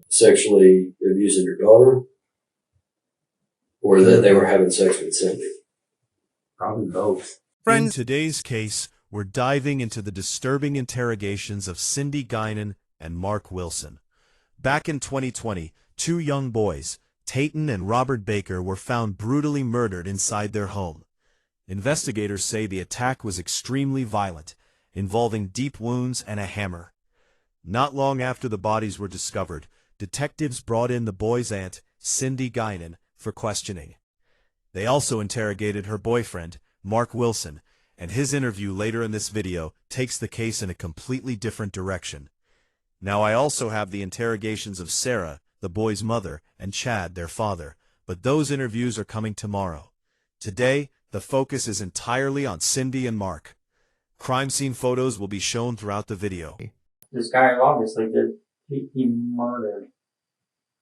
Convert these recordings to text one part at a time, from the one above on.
Sexually abusing your daughter, or that they were having sex with Cindy? Probably both. In today's case, we're diving into the disturbing interrogations of Cindy Gynan and Mark Wilson. Back in 2020, two young boys, Tayten and Robert Baker, were found brutally murdered inside their home. Investigators say the attack was extremely violent, involving deep wounds and a hammer. Not long after the bodies were discovered, detectives brought in the boys' aunt, Cindy Gynan, for questioning. They also interrogated her boyfriend, Mark Wilson, and his interview later in this video takes the case in a completely different direction. Now I also have the interrogations of Sarah, the boy's mother, and Chad, their father, but those interviews are coming tomorrow. Today, the focus is entirely on Cindy and Mark. Crime scene photos will be shown throughout the video. This guy obviously he murdered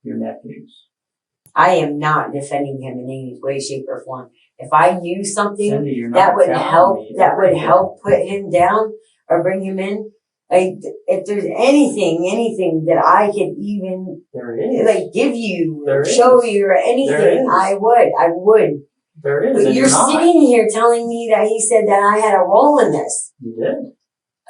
your nephews. I am not defending him in any way, shape, or form. If I use something Cindy, that would help put him down or bring him in, like if there's anything that I could even give you, show you, or anything, I would. There is. But you're sitting here telling me that he said that I had a role in this. You did.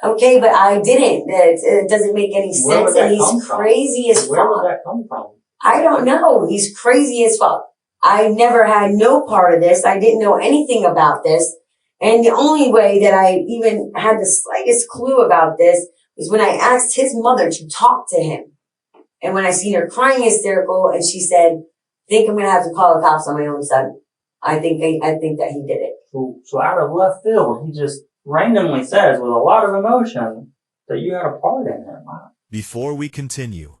Okay, but I didn't. It doesn't make any sense, and he's crazy as fuck. Where would that come from? I don't know. He's crazy as fuck. I never had no part of this. I didn't know anything about this. And the only way that I even had the slightest clue about this was when I asked his mother to talk to him. And when I seen her crying hysterical, and she said, I think I'm going to have to call the cops on my own son. I think that he did it. So out of left field, he just randomly says with a lot of emotion that you had a part in it. Wow. Before we continue,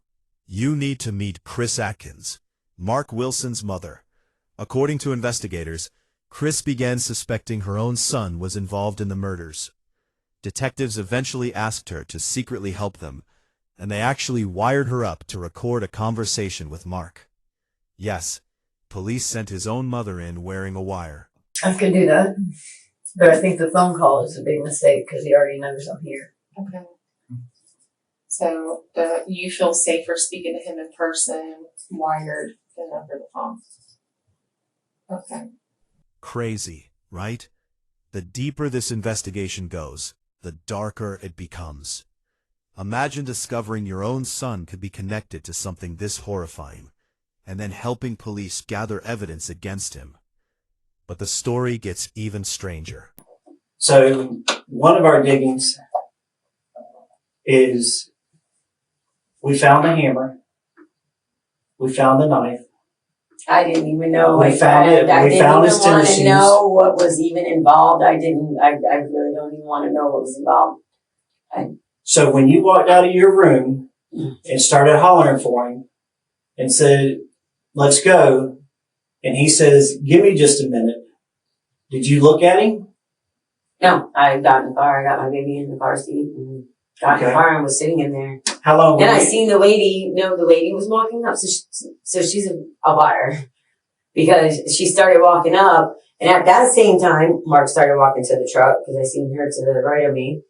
you need to meet Chris Atkins, Mark Wilson's mother. According to investigators, Chris began suspecting her own son was involved in the murders. Detectives eventually asked her to secretly help them, and they actually wired her up to record a conversation with Mark. Yes, police sent his own mother in wearing a wire. I could do that, but I think the phone call is a big mistake because he already knows I'm here. Okay. So you feel safer speaking to him in person, wired, than over the phone? Okay. Crazy, right? The deeper this investigation goes, the darker it becomes. Imagine discovering your own son could be connected to something this horrifying, and then helping police gather evidence against him. But the story gets even stranger. So one of our diggings is we found the hammer, we found the knife. I didn't even know. We found it. I We didn't found even his tennis want to shoes. know what was even involved. I really don't even want to know what was involved. So when you walked out of your room and started hollering for him and said, "Let's go," and he says, "Give me just a minute," did you look at him? No, I got in the car. I got my baby in the car seat and got in the car and was sitting in there. How long? Then I seen the lady. No, the lady was walking up. So she's a liar because she started walking up, and at that same time, Mark started walking to the truck because I seen her to the right of me.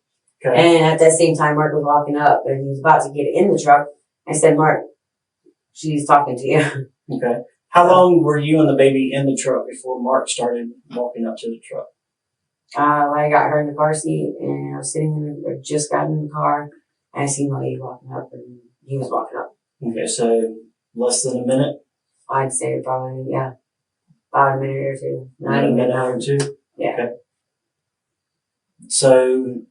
Okay. And at that same time, Mark was walking up, and he was about to get in the truck. I said, "Mark, she's talking to you." Okay. How long were you and the baby in the truck before Mark started walking up to the truck? I got her in the car seat, and I was sitting in the, just got in the car, and I seen my lady walking up, and he was walking up. Okay, so less than a minute? I'd say probably, yeah, about a minute or two. Not A even minute or two? Yeah. Okay. So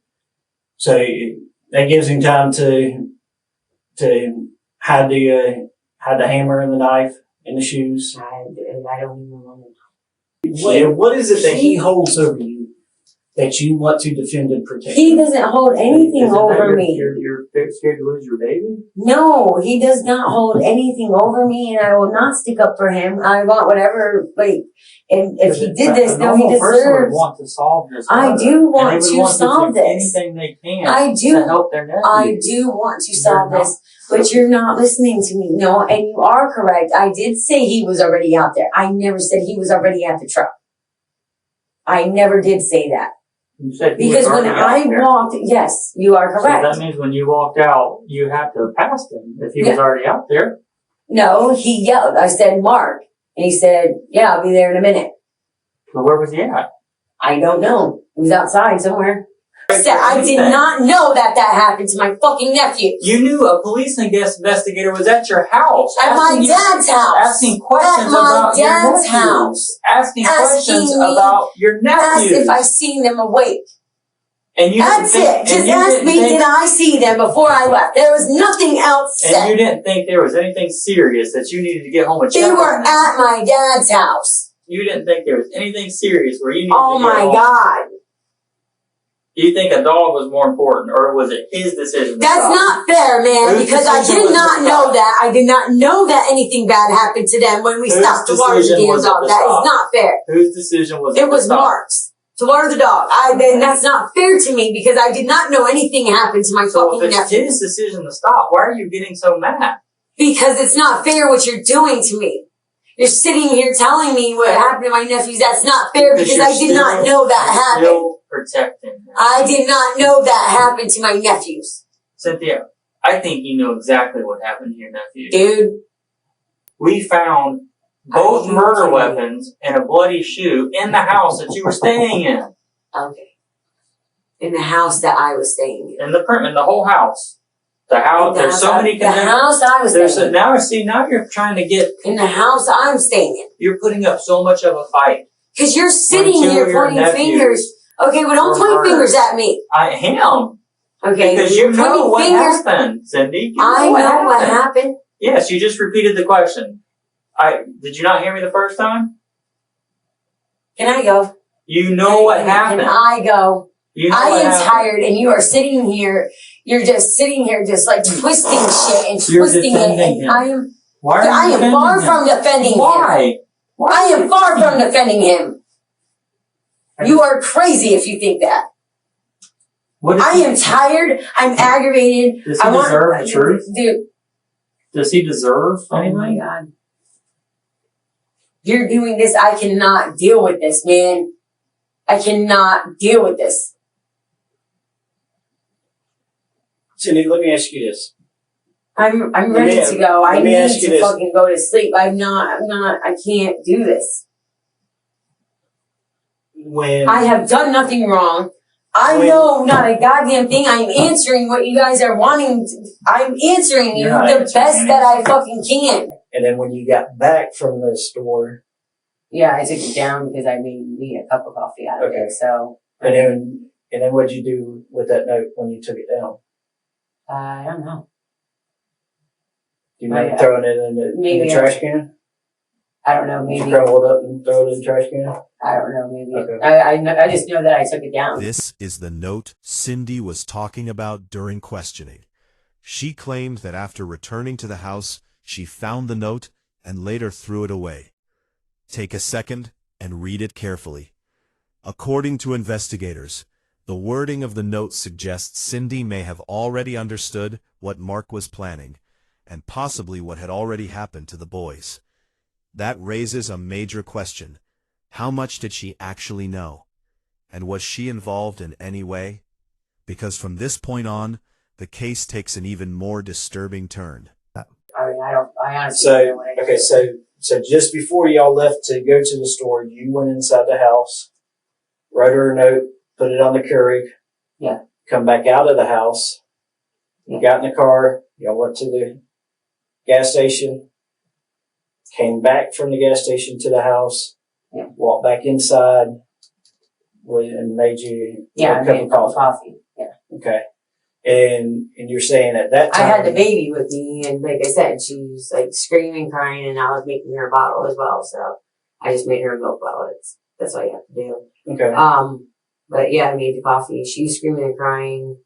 that gives him time to hide the hammer and the knife and the shoes. I don't even want to. What is it that he holds over you that you want to defend and protect. He doesn't hold anything Isn't that over me. You're scared to lose your baby? No, he does not hold anything over me, and I will not stick up for him. I want whatever, like, and if he did this, no, he person would deserves. want to solve this. I murder, do and want they would to want solve do this. Anything they can. I do. To help their nephew. I do want to solve You're this, but you're not listening to me. No, and you are correct. I did say he was already out there. I never said he was already at the truck. I never did say that. You said he Because was when already I out there. walked, yes, you are correct. So that means when you walked out, you had to have passed him if he was Yeah. already out there. No, he yelled. I said, Mark. And he said, yeah, I'll be there in a minute. So where was he at? I don't know. He was outside somewhere. I said, I did Anything. not know that happened to my fucking nephew. You knew a police investigator was at your house. At my asking you- dad's house. Asking questions At my about your dad's nephew. house. Asking questions me- about your Asked nephew. if I seen them awake. And you That's didn't think, it. Just and you ask didn't me, think, did I see them before I left? There was nothing else and you said. didn't think there was anything serious that you needed to get home and They check were on them. at my dad's house. You didn't think there was anything serious where you needed Oh to get my home. God. You think a dog was more important, or was it his decision? to That's stop? not fair, man, Whose because I decision did was not it to know stop? that. I did not know that anything bad happened to them when we Whose stopped to water the decision damn was it dog. to That stop? is not fair. Whose decision was it? It to was stop? Mark's. To water the dog. And that's not fair to me because I did not know anything happened to my So fucking if it's nephew. his decision to stop, why are you getting so mad? Because it's not fair what you're doing to me. You're sitting here telling me what happened to my nephews. That's not fair because you're I did not know that you're happened. Still protecting him. I did not know that happened to my nephews. Cynthia, I think you know exactly what happened to your nephew. Dude, We found both you murder kidding me? weapons and a bloody shoe in the house that you were staying in. okay. In the house that I was staying in. In the whole house. The house, The there's house so I- many The house I was There's staying now you're trying to get, in. In the house I'm staying in. you're putting up so much of a fight. Because you're sitting When two here of your pointing nephews fingers. Okay, well don't were point murdered. fingers at me. I am. Okay, Because you're you know pointing what fingers. happened, Cindy. You I know what happened. happened. Yes, you just repeated the question. Did you not hear me the first time? Can I go? You know what happened. Can I go? You know I what am happened. tired and you are sitting here. You're just sitting here just like twisting shit and You're twisting it. defending him. And Why are I you am far defending him? from defending him. Why? I am far from defending him. You are crazy if you think that. What is I am tired. I'm aggravated. Does he I want, deserve the truth? Dude, Does he deserve oh my anything? God. You're doing this. I cannot deal with this, man. I cannot deal with this. Cindy, let me ask you this. I'm Let ready me- to go. I let me need ask you to this. fucking go to sleep. I can't do this. When I have done nothing wrong. I When- know not a goddamn thing. I'm answering what you guys are wanting. I'm answering you You're not the answering best that I fucking can. and then when you got back from the store, Yeah, I took it down because I made me a cup of coffee out of Okay. it. So, and then what'd you do with that note when you took it down? I don't know. Do you remember I- throwing it in the maybe trash can? I don't know. Did you Maybe. crumble it up and throw it in the trash can? I don't know. Maybe. Okay. I just know that I took it down. This is the note Cindy was talking about during questioning. She claimed that after returning to the house, she found the note and later threw it away. Take a second and read it carefully. According to investigators, the wording of the note suggests Cindy may have already understood what Mark was planning, and possibly what had already happened to the boys. That raises a major question. How much did she actually know? And was she involved in any way? Because from this point on, the case takes an even more disturbing turn. I mean, I honestly don't know what I did. Okay, so just before y'all left to go to the store, you went inside the house, wrote her a note, put it on the Keurig. Yeah. Come back out of the house. Yeah. Got in the car. Y'all went to the gas station. Came back from the gas station to the house. Yeah. Walked back inside. And made you Yeah, I a made cup a of cup of coffee. coffee. Yeah. Okay. And you're saying at that I time had the baby with me, and like I said, she was like screaming, crying, and I was making her a bottle as well. So I just made her a milk bottle. That's all you have to do. Okay. But yeah, I made the coffee. She was screaming and crying.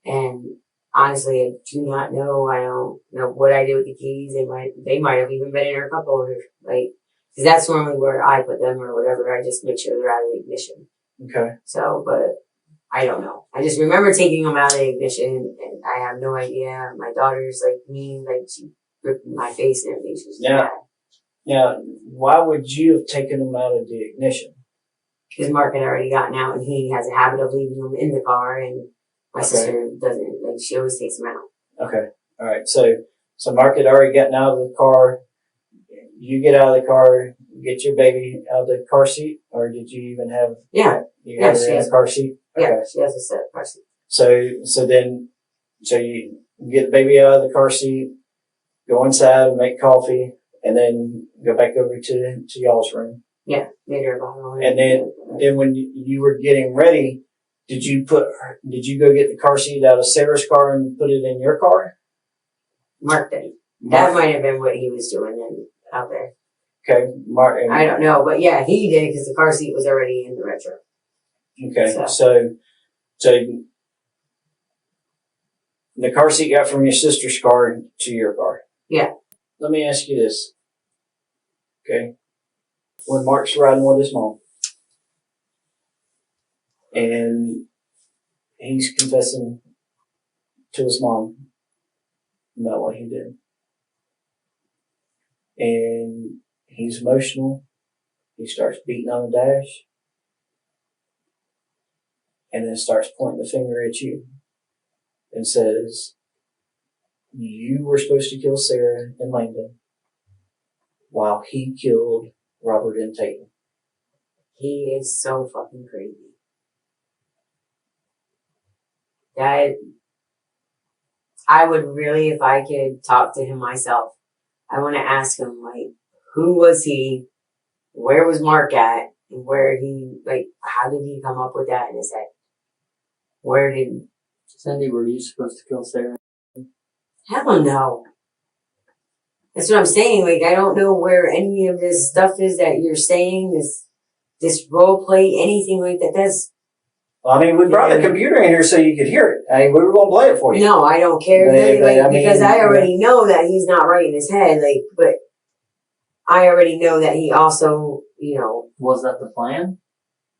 And honestly, I do not know. I don't know what I did with the keys. They might have even been in her cup holder. Like, cause that's normally where I put them or whatever. I just make sure they're out of the ignition. Okay. So, but I don't know. I just remember taking them out of the ignition and I have no idea. My daughter's like me, like she ripped my face and everything. She was mad. Now, why would you have taken them out of the ignition? Because Mark had already gotten out and he has a habit of leaving them in the car and my sister doesn't. Like, she always takes them out. Okay. All right. So Mark had already gotten out of the car. You get out of the car, get your baby out of the car seat, or did you even have? Yeah. You had her in the car seat. Okay. Yeah, she has a set car seat. So you get the baby out of the car seat, go inside, make coffee, and then go back over to y'all's room. Yeah, made her a bottle. And then when you were getting ready, did you go get the car seat out of Sarah's car and put it in your car? Mark did. That might have been what he was doing then out there. Okay, Mark. I don't know, but yeah, he did because the car seat was already in the retro. Okay, so the car seat got from your sister's car to your car. Yeah. Let me ask you this. Okay. When Mark's riding with his mom and he's confessing to his mom about what he did, and he's emotional, he starts beating on the dash, and then starts pointing the finger at you and says, you were supposed to kill Sarah and Langdon while he killed Robert and Tayten. He is so fucking crazy. That, I would really, if I could talk to him myself, I want to ask him, like, who was he? Where was Mark at? And how did he come up with that in his head? Cindy, were you supposed to kill Sarah? Hell no. That's what I'm saying. Like, I don't know where any of this stuff is that you're saying, this role play, anything like that. Well, I mean, we brought the computer in here so you could hear it. I mean, we were going to play it for you. No, I don't care. Because I already know that he's not right in his head. Like, but I already know that he also, Was that the plan?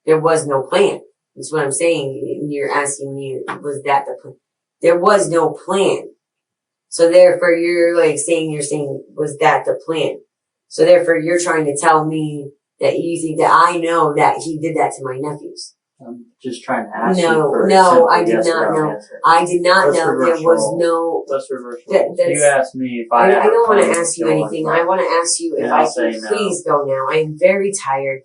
there was no plan. That's what I'm saying. You're asking me, was that the plan? There was no plan. So therefore, you're saying, was that the plan? So therefore, you're trying to tell me that you think that I know that he did that to my nephews. I'm just trying to ask you. No, I did not know. I did not Let's know. reverse There was roll. no. Let's reverse. That's- You asked me if I I don't want to plan ask you kill anything. myself. I want to ask you if And I I'll can say no. please go now. I'm very tired.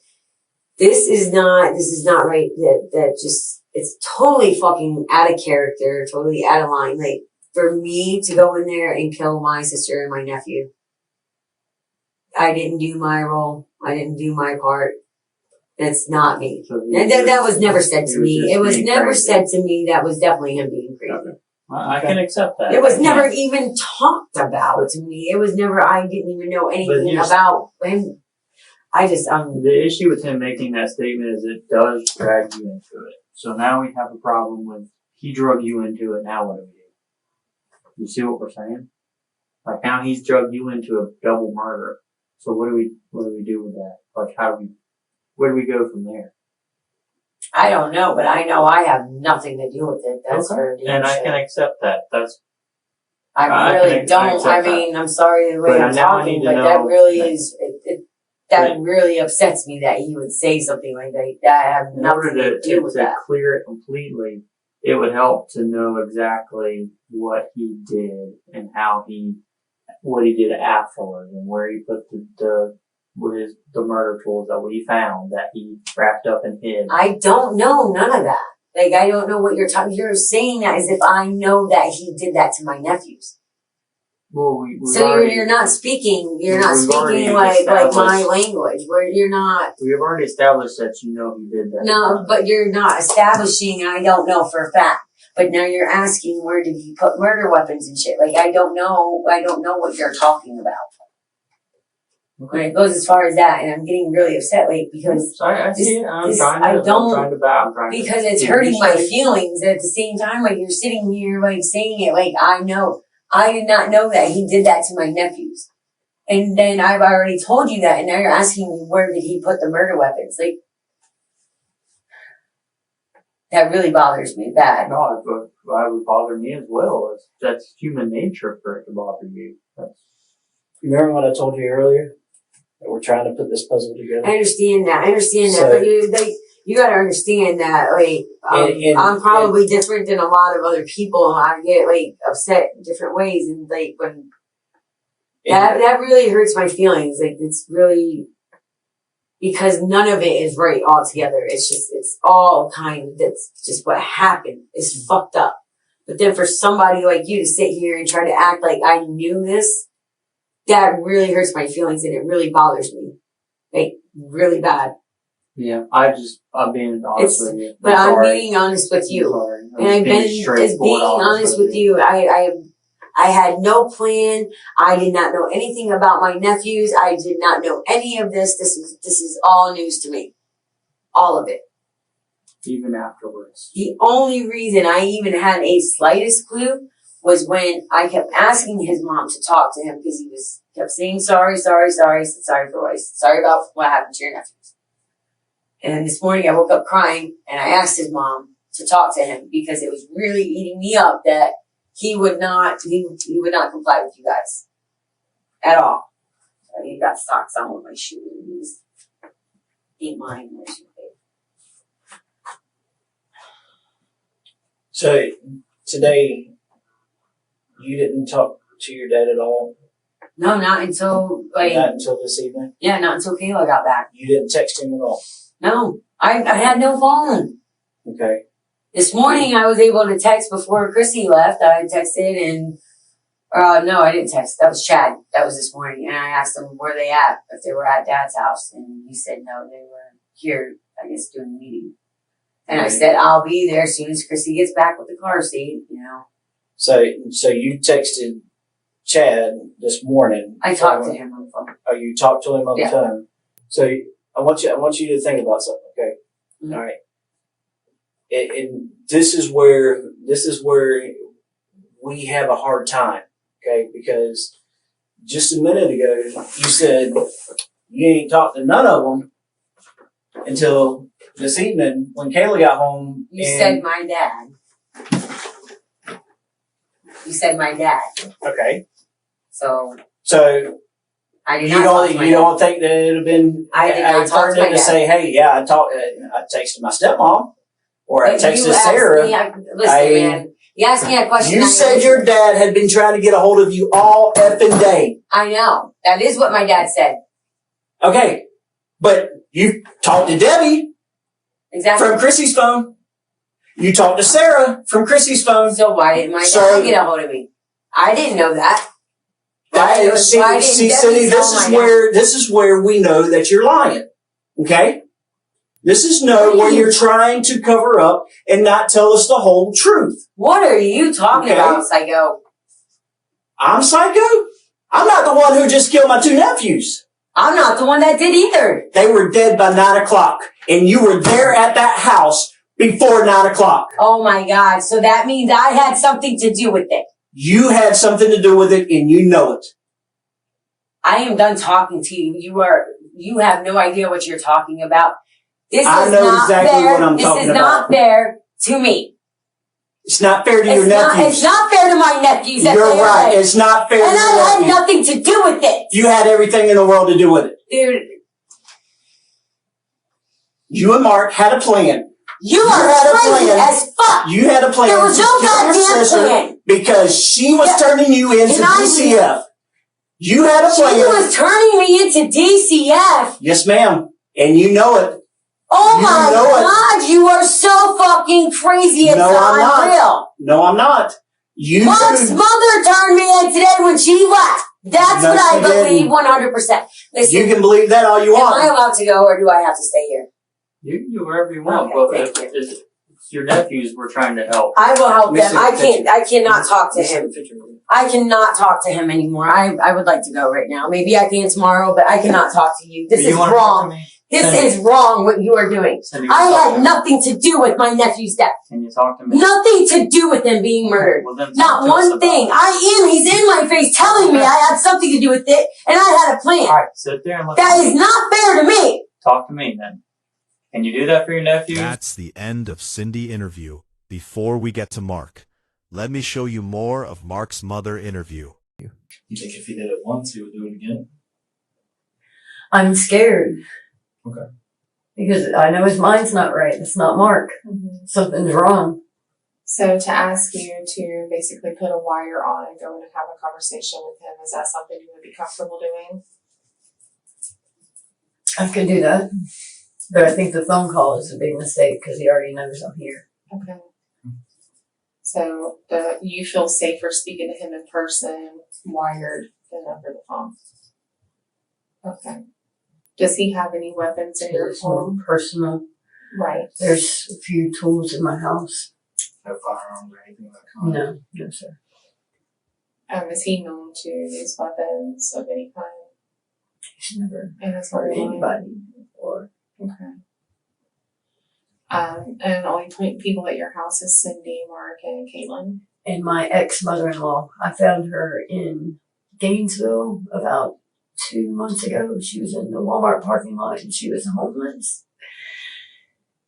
This is not right. It's totally fucking out of character, totally out of line. Like, for me to go in there and kill my sister and my nephew, I didn't do my role. I didn't do my part. That's not me. So And that was never said to he was me. just It was being never crazy. said to me. That was definitely him being crazy. Okay. I can accept that. It was I never can't- even talked about to me. It was never, I didn't even know anything you're- about him. The issue with him making that statement is it does drag you into it. So now we have a problem with he drug you into it. Now what do we do? You see what we're saying? Like, now he's drugged you into a double murder. So what do we do with that? Like, where do we go from there? I don't know, but I know I have nothing to do with it. That's for damn And I sure. can accept that. I I really can don't. accept I that. mean, I'm sorry the way But I'm now I talking, need to but that know- really is, that But- really upsets me that he would say something like that. That I have In order nothing to do with that. clear it completely, it would help to know exactly what he did and what he did afterwards and where he put the murder tools that we found that he wrapped up and hid. I don't know none of that. Like, I don't know what you're talking. You're saying that as if I know that he did that to my nephews. Well, So you're not speaking. You're not We've already speaking like my established- language. Where you're not. we have already established that you know he did that. No, but you're not establishing. I don't know for a fact. But now you're asking where did he put murder weapons and shit? Like, I don't know. I don't know what you're talking about. When it goes as far as that, and I'm getting really upset, like, because I see it. I'm this- trying I to. don't- I'm trying to. because it's keep hurting you my straight. feelings. And at the same time, like, you're sitting here, like, saying it, like, I did not know that he did that to my nephews. And then I've already told you that, and now you're asking me where did he put the murder weapons. Like, that really bothers me bad. No, that would bother me as well. That's human nature for it to bother you. Remember what I told you earlier? That we're trying to put this puzzle together? I understand that, So- but you gotta understand that, like, And- I'm probably different than a lot of other people. I get, like, upset in different ways, and, like, when that really hurts my feelings. Like, it's really, because none of it is right altogether. It's all that's just what happened. It's fucked up. But then for somebody like you to sit here and try to act like I knew this, that really hurts my feelings, and it really bothers me. Like, really bad. Yeah, I'm being honest with you. But I'm sorry. being honest with I'm you. sorry. And I've been as being honest with you. I had no plan. I did not know anything about my nephews. I did not know any of this. This is all news to me. All of it. Even afterwards. The only reason I even had a slightest clue was when I kept asking his mom to talk to him, because he kept saying sorry. Sorry for what sorry about what happened to your nephews. And this morning I woke up crying, and I asked his mom to talk to him, because it was really eating me up that he would not comply with you guys at all. So he got socks on with my shoes. Ain't mine. So today, you didn't talk to your dad at all? No, not until Not until this evening? not until Kayla got back. You didn't text him at all? No, I had no phone. Okay. This morning I was able to text before Chrissy left. I texted and, no, I didn't text. That was Chad. That was this morning. And I asked them where they at, if they were at Dad's house. And he said no, they were here, I guess, doing a meeting. And I said, I'll be there as soon as Chrissy gets back with the car seat, you know. So you texted Chad this morning. I talked to him on the phone. Oh, you talked to him on the Yeah. phone. So I want you to think about something, okay? Mhm. All right. And this is where we have a hard time, okay? Because just a minute ago you said you ain't talked to none of them until this evening when Kayla got home. You said my dad. You said my dad. Okay. So You I did not talk to my dad. don't think that it'd have been I did not talk to my to dad. say, hey, yeah, I texted my stepmom, or I But texted you asked Sarah. me, man. You asked me a question. You I said answered. your dad had been trying to get a hold of you all effing day. I know. That is what my dad said. Okay, but you talked to Debbie Exactly. from Chrissy's phone. You talked to Sarah from Chrissy's phone. So why didn't my So- dad get a hold of me? I didn't know that. Why didn't Cindy, Debbie this tell is my where we know that you're lying. Okay? This is where you're trying to cover up and not tell us the whole truth. What are you talking Okay. about, psycho? I'm psycho? I'm not the one who just killed my two nephews. I'm not the one that did either. They were dead by 9 o'clock, and you were there at that house before 9 o'clock. Oh my God. So that means I had something to do with it. You had something to do with it, and you know it. I am done talking to you. You have no idea what you're talking about. This I is know not exactly fair. what I'm this talking is not about. fair to me. It's not fair to your nephews. It's not fair to my nephews. that You're they right. are. It's not fair And to I your had nephews. nothing to do with it. You had everything in the world to do with it. Dude, You and Mark had a plan. you had are a crazy plan. as fuck. You had a plan There was to no kill your goddamn sister plan. because she was Yeah. turning you into And I- DCF. You had a She plan. was turning me into DCF. Yes, ma'am. And you know it. Oh You my know it. God, you are so fucking crazy. It's No, I'm not. unreal. No, I'm not. You Mark's two- mother turned me in today when she left. That's No, what I she didn't. believe 100%. Listen, You can believe that all you am I want. allowed to go or do I have to stay here? You can do whatever you want, Okay, but thank it's your nephews were trying to help. I will help Let me them. see the I cannot talk to Let me see him. the picture. I cannot talk to him anymore. I would like to go right now. Maybe I can tomorrow, but I cannot talk to you. This Do you is wanna talk to wrong. me? This Cindy. is wrong what you are doing. Cindy, I talk to had me. nothing to do with my nephew's death. Can you talk to me? Nothing to do with him being murdered. Well, then talk Not to us one about thing. it. He's in my face telling me I had something to do with it and I had a plan. Alright, sit there and listen. That is not fair to me. Talk to me then. Can you do that for your nephew? That's the end of Cindy interview. Before we get to Mark, let me show you more of Mark's mother interview. You think if he did it once, he would do it again? I'm scared. Okay. Because I know his mind's not right. It's not Mark. Something's wrong. So to ask you to basically put a wire on and go in and have a conversation with him, is that something you would be comfortable doing? I could do that. But I think the phone call is a big mistake because he already knows I'm here. Okay. So you feel safer speaking to him in person, wired, than over the phone? Okay. Does he have any weapons in your It's more home? personal. Right. There's a few tools in my house. No firearms or anything like that? No, sir. Is he known to use weapons of any kind He's never in his hurt home? anybody before. Okay. And the only people at your house is Cindy, Mark, and Caitlin. And my ex-mother-in-law, I found her in Gainesville about 2 months ago. She was in the Walmart parking lot and she was homeless.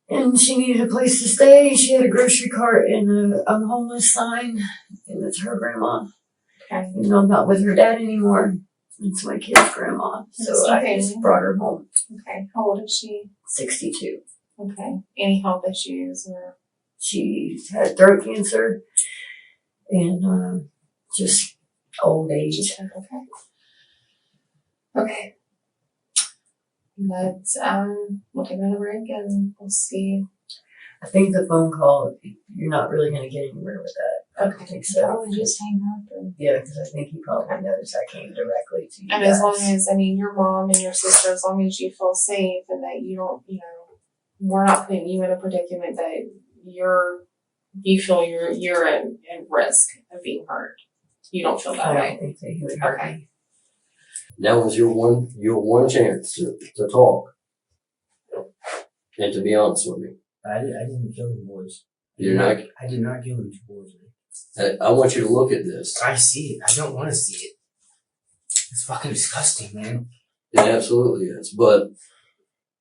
And she needed a place to stay. She had a grocery cart and a homeless sign. And it's her grandma. Okay. You know, I'm not with her dad anymore. It's my kid's grandma. So I just brought her home. Okay. How old is she? 62. Okay. Any health issues or? She had throat cancer and just old age. Okay. Okay. Let's we'll take another break and we'll see. I think the phone call, you're not really going to get anywhere with that. Okay. I think so. Probably just hang up. And Yeah, because I think he probably knows I came directly to you And guys. as long as, your mom and your sister, as long as you feel safe and that you don't, we're not putting you in a predicament that you feel you're in risk of being hurt. You don't feel that I way. don't think that he would hurt Okay. me. Now was your one chance to talk and to be honest with me. I didn't kill them boys. You're not. I did not kill them two boys, man. I want you to look at this. I see it. I don't want to see it. It's fucking disgusting, man. It absolutely is. But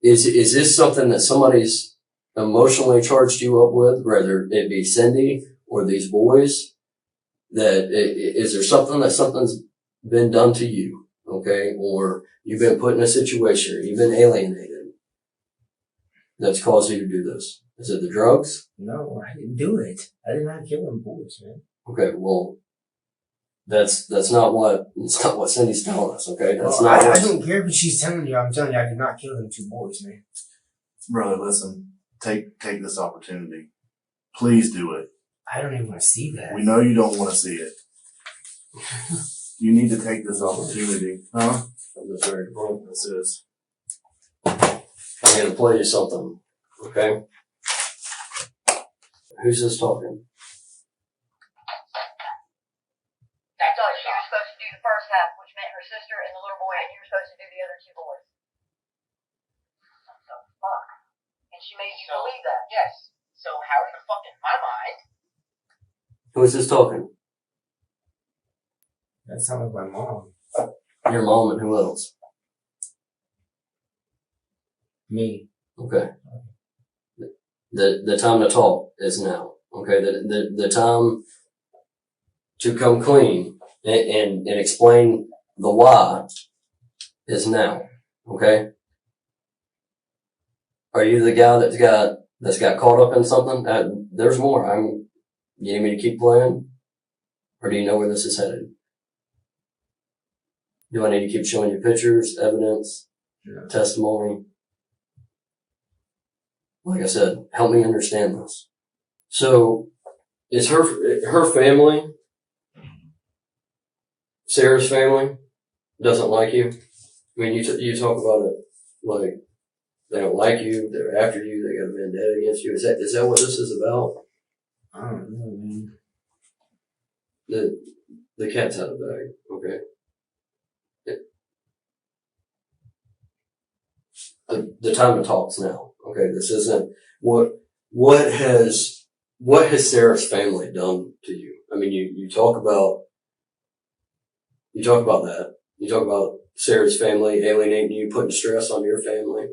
is this something that somebody's emotionally charged you up with, whether it be Cindy or these boys? Is there something's been done to you, okay? Or you've been put in a situation, or you've been alienated that's caused you to do this? Is it the drugs? No, I didn't do it. I did not kill them boys, man. Okay, well, that's not what Cindy's telling us, okay? That's Well, not I what don't care what she's telling you. I'm telling you, I did not kill them two boys, man. Brother, listen, take this opportunity. Please do it. I don't even want to see that. We know you don't want to see it. You need to take this opportunity. Huh? That's very important. This is. I'm gonna play you something, okay? Who's this talking? I thought she was supposed to do the first half, which meant her sister and the little boy, and you were supposed to do the other two boys. What the fuck? And she made you believe that. Yes. So how in the fuck in my mind? Who is this talking? That sounds like my mom. Your mom and who else? Me. Okay. The time to talk is now. Okay. The time to come clean and explain the why is now. Okay. Are you the guy that's got caught up in something? There's more. You need me to keep playing? Or do you know where this is headed? Do I need to keep showing you pictures, evidence, testimony? Like I said, help me understand this. So, is her family, Sarah's family, doesn't like you? I mean, you talk about it like They don't like you. They're after you. They got a vendetta against you. Is that what this is about? I don't know, man. The cat's out of the bag. Okay. The time to talk's now. Okay. This isn't what has Sarah's family done to you? I mean, you talk about that. You talk about Sarah's family alienating you, putting stress on your family.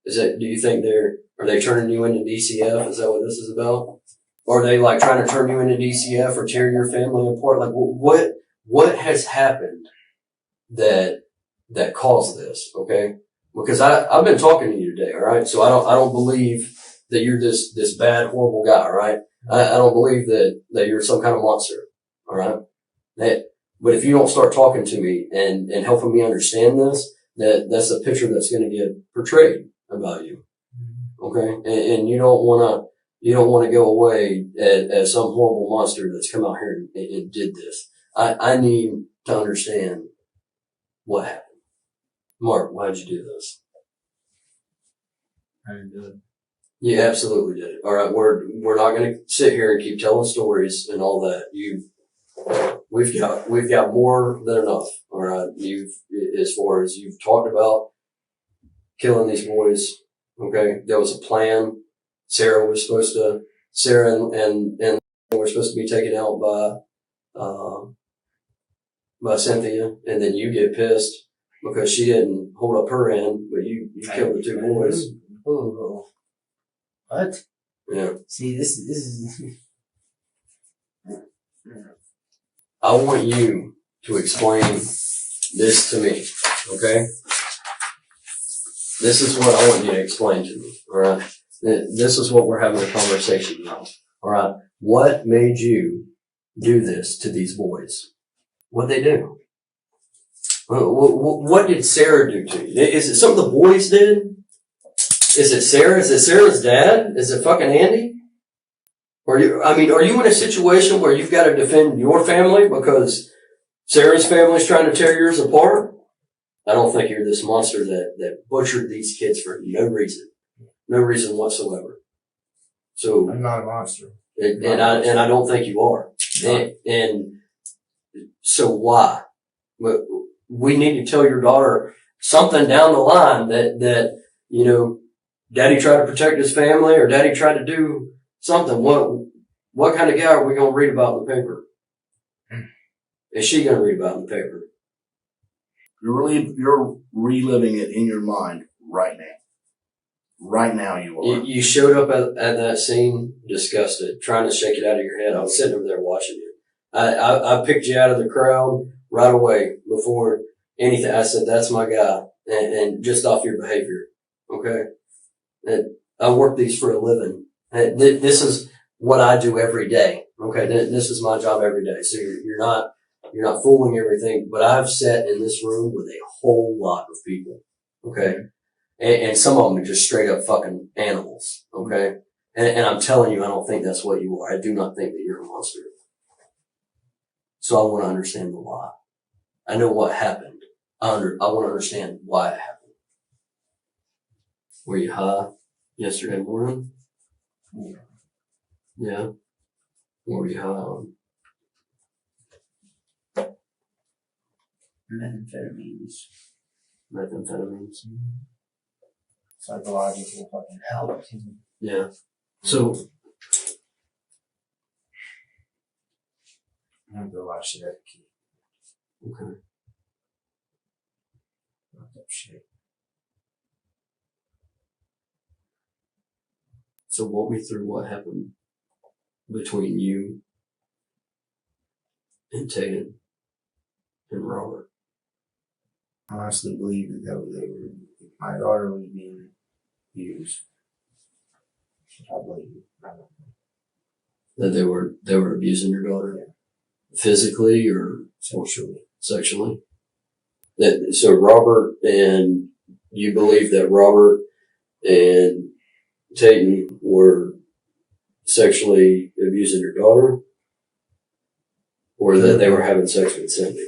Do you think are they turning you into DCF? Is that what this is about? Or are they like trying to turn you into DCF or tear your family apart? Like what has happened that caused this? Okay. Because I've been talking to you today. All right. So I don't believe that you're this bad, horrible guy. All right. I don't believe that you're some kind of monster. All right. But if you don't start talking to me and helping me understand this, that's the picture that's going to get portrayed about you. Okay. And you don't want to go away as some horrible monster that's come out here and did this. I need to understand what happened. Mark, why'd you do this? I didn't do it. You absolutely did it. All right. We're not going to sit here and keep telling stories and all that. We've got more than enough. All right. As far as you've talked about killing these boys. Okay. There was a plan. Sarah and were supposed to be taken out by Cynthia, and then you get pissed because she didn't hold up her end, but you killed the two boys. Oh, what? Yeah. See, this is. I want you to explain this to me, okay? This is what I want you to explain to me, all right? This is what we're having a conversation about, all right? What made you do this to these boys? What'd they do? What did Sarah do to you? Is it something the boys did? Is it Sarah? Is it Sarah's dad? Is it fucking Andy? Are you in a situation where you've got to defend your family because Sarah's family's trying to tear yours apart? I don't think you're this monster that butchered these kids for no reason whatsoever. So I'm not a monster. And I don't think you are. And so why? We need to tell your daughter something down the line that Daddy tried to protect his family or Daddy tried to do something. What kind of guy are we going to read about in the paper? Is she going to read about in the paper? You're reliving it in your mind right now. Right now you are. You showed up at that scene disgusted, trying to shake it out of your head. I was sitting over there watching you. I picked you out of the crowd right away before anything. I said, that's my guy. And just off your behavior. Okay. And I work these for a living. And this is what I do every day. Okay. This is my job every day. So you're not fooling everything, but I've sat in this room with a whole lot of people. Okay. And some of them are just straight up fucking animals. Okay. And I'm telling you, I don't think that's what you are. I do not think that you're a monster. So I want to understand the why. I know what happened. I want to understand why it happened. Were you high yesterday morning? Yeah. What were you high on? Methamphetamines. Methamphetamines. Psychological fucking help. Yeah. So I'm gonna go watch it at the key. okay. Fucked up shit. So walk me through what happened between you and Tayten and Robert. I honestly believe my daughter was being used. I believe it. That they were abusing your daughter? Physically or sexually? So Robert, and you believe that Robert and Tayten were sexually abusing your daughter? Or that they were having sex with Cindy?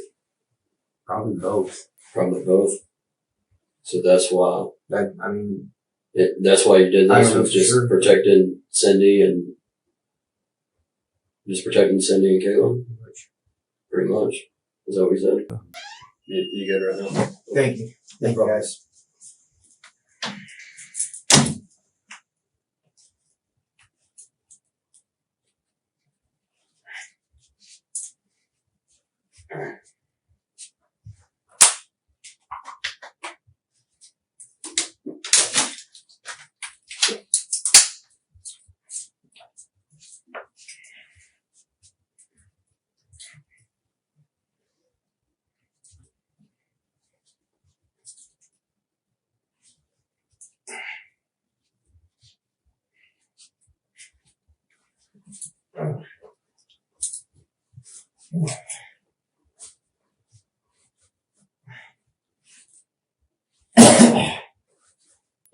Probably both. Probably both. So that's why. That's why you did I this, don't know was for just sure. protecting Cindy and Caitlin? Pretty much. Is that what you said? You good right now? Thank you. Thank you, guys.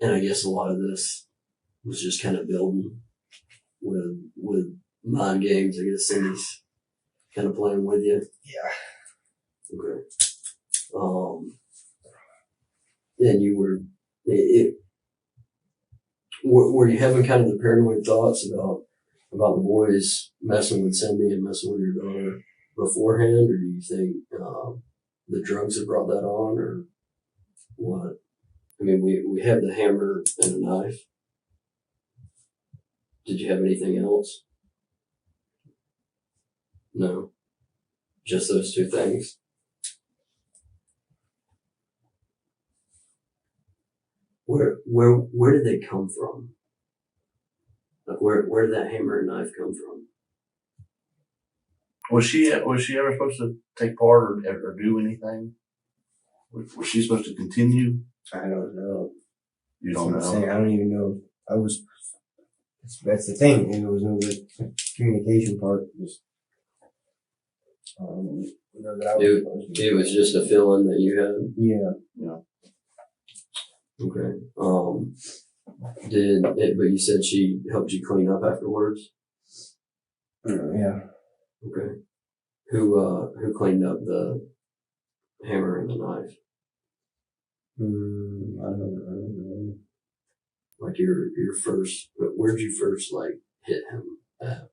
And I guess a lot of this was just kind of building with mind games. I guess Cindy's kind of playing with you. Yeah. Okay. And you were you having kind of the paranoid thoughts about the boys messing with Cindy and messing with your daughter beforehand, or do you think the drugs have brought that on, or what? I mean, we have the hammer and a knife. Did you have anything else? No. Just those two things? Where did they come from? Like where did that hammer and knife come from? Was she ever supposed to take part or do anything? Was she supposed to continue? I don't know. You don't That's what I'm know. saying. I don't even know. That's the thing. There was no good communication part. Just, that I was supposed to It was just a feeling that you had. Yeah. Okay. But you said she helped you clean up afterwards? Yeah. Okay. Who cleaned up the hammer and the knife? I don't know. Like your first, where'd you first like hit him at?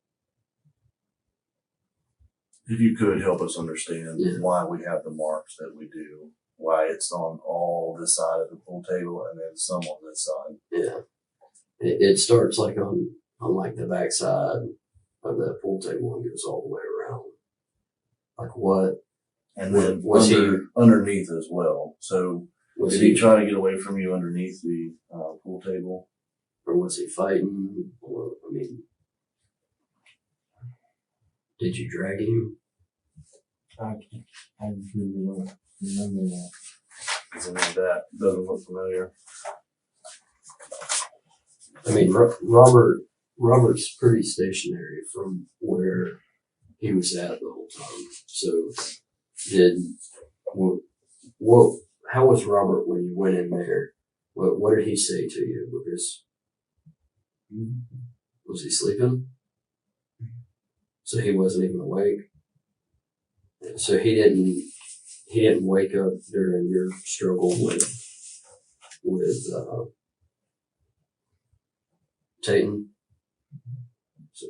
If you could help us understand Yeah. why we have the marks that we do, why it's on all this side of the pool table and then some on this side. Yeah. It starts like on like the back side of that pool table and goes all the way around. Like what? And then Was underneath as well. So Was did he try to get away from you underneath the pool table? Or was he fighting? Or, I mean, did you drag him? I really don't remember that. Something like that doesn't look familiar. I mean, Robert's pretty stationary from where he was at the whole time. So, how was Robert when you went in there? What did he say to you? Because was he sleeping? So he wasn't even awake. So he didn't wake up during your struggle with Tayten. So,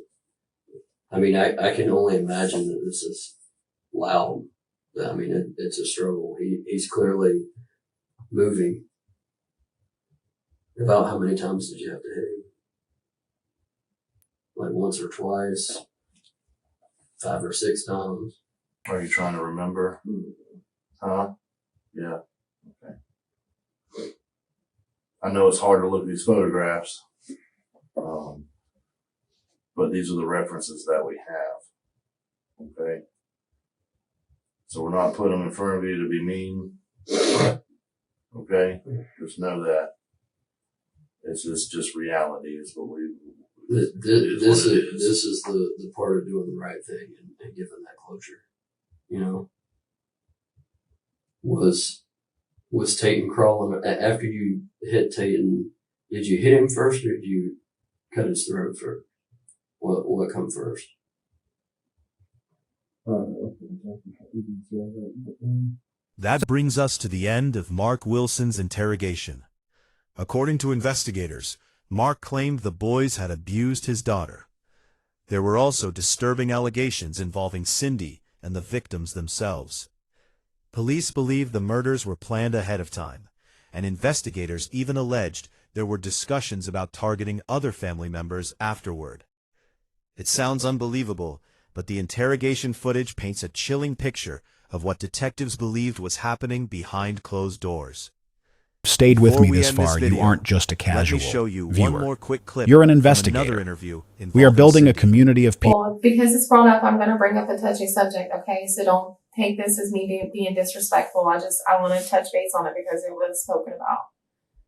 I mean, I can only imagine that this is loud. I mean, it's a struggle. He's clearly moving. About how many times did you have to hit him? Like once or twice? 5 or 6 times? Are you trying to remember? Huh? Yeah. Okay. I know it's hard to look at these photographs, but these are the references that we have. Okay. So we're not putting them in front of you to be mean. Okay. Just know that. This is just reality is what we. This is the part of doing the right thing and giving that closure. You know, was Tayten crawling after you hit Tayten? Did you hit him first, or did you cut his throat first? What come first? That brings us to the end of Mark Wilson's interrogation. According to investigators, Mark claimed the boys had abused his daughter. There were also disturbing allegations involving Cindy and the victims themselves. Police believe the murders were planned ahead of time, and investigators even alleged there were discussions about targeting other family members afterward. It sounds unbelievable, but the interrogation footage paints a chilling picture of what detectives believed was happening behind closed doors. Stayed with Before me we this end this far, you video, aren't just a casual Let me show you viewer. one more quick clip. You're an from investigator. Another interview We are involving building a Cindy. community of people. Well, because it's brought up, I'm going to bring up a touchy subject, okay? So don't take this as me being disrespectful. I want to touch base on it because it was spoken about.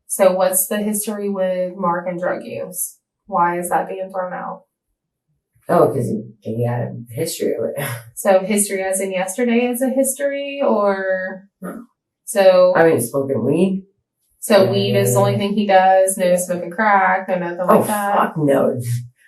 So what's the history with Mark and drug use? Why is that being thrown out? Oh, because he had a history of it. So history as in yesterday is a history, or so? I mean, smoking weed. So weed is the only thing he does. No smoking crack, no nothing like that. Fuck no.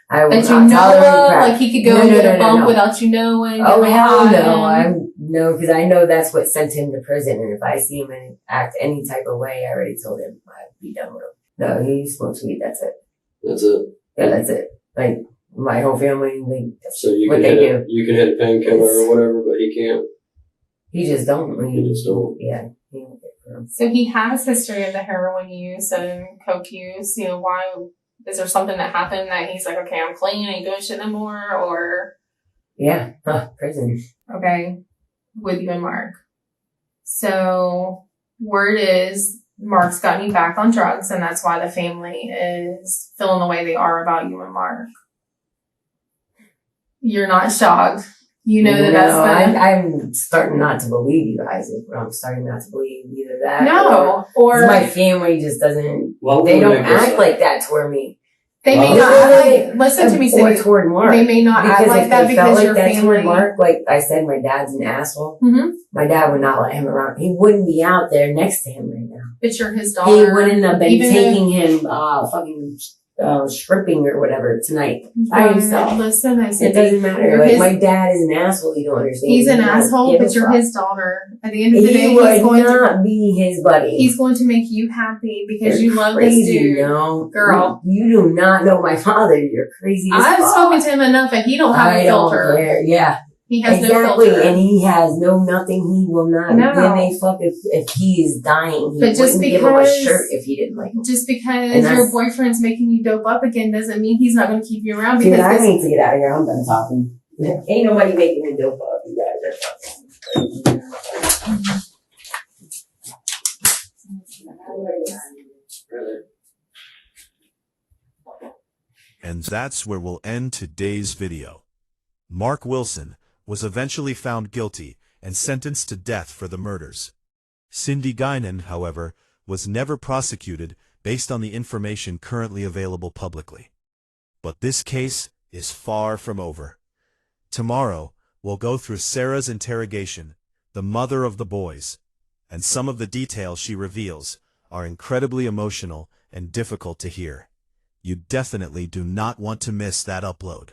I will That you not know tolerate of, crack. like he could go and get a bump without you knowing. Oh get hell high. no! because I know that's what sent him to prison, and if I see him and act any type of way, I already told him I'd be done with him. No, he smokes weed. That's it. That's it. Yeah, that's it. Like my whole family, that's So you what can they hit do. you can hit a painkiller or whatever, but he can't. He just don't. He just don't. Yeah. He don't get for him. So he has history of the heroin use and coke use. You know, why is there something that happened that he's like, okay, I'm clean, I ain't doing shit no more, or Yeah, prison. okay, with you and Mark. So word is Mark's gotten you back on drugs, and that's why the family is feeling the way they are about you and Mark. You're not shocked. You know that that's the... I'm starting not to believe you guys. I'm starting not to believe either that. No, or my family just doesn't. Well, They don't make this act up. like that toward me. they may Well, not act like... Listen to me, Or Cindy. toward Mark. They may not act Because like if that they felt because like your that toward family... Mark, like I said, my dad's an asshole. Mm-hmm. My dad would not let him around. He wouldn't be out there next to him right now. But you're his daughter. He wouldn't have been Even taking him fucking stripping or whatever tonight by himself. Listen, I It said doesn't matter. you're Like his- my dad is an asshole. You don't understand. He's an He doesn't asshole, give a but you're fuck. his daughter. At the end of the day, He he's would going to not be his buddy. he's going to make you happy because You're you love crazy, this dude. No, Girl. You do not know my father. You're crazy. As I've fuck. spoken to him enough, and he don't have I a filter. don't care. Yeah, He has exactly. no filter. And he has no nothing. He will not No. give a fuck if he is dying. He But just wouldn't give him a because- shirt if he didn't like him. Just because And that's- your boyfriend's making you dope up again doesn't mean he's not going to keep you around. Dude, Because I this- need to get out of here. I'm done talking. Ain't nobody making me dope up. You guys are fucking. And that's where we'll end today's video. Mark Wilson was eventually found guilty and sentenced to death for the murders. Cindy Gynan, however, was never prosecuted based on the information currently available publicly. But this case is far from over. Tomorrow, we'll go through Sarah's interrogation, the mother of the boys, and some of the details she reveals are incredibly emotional and difficult to hear. You definitely do not want to miss that upload.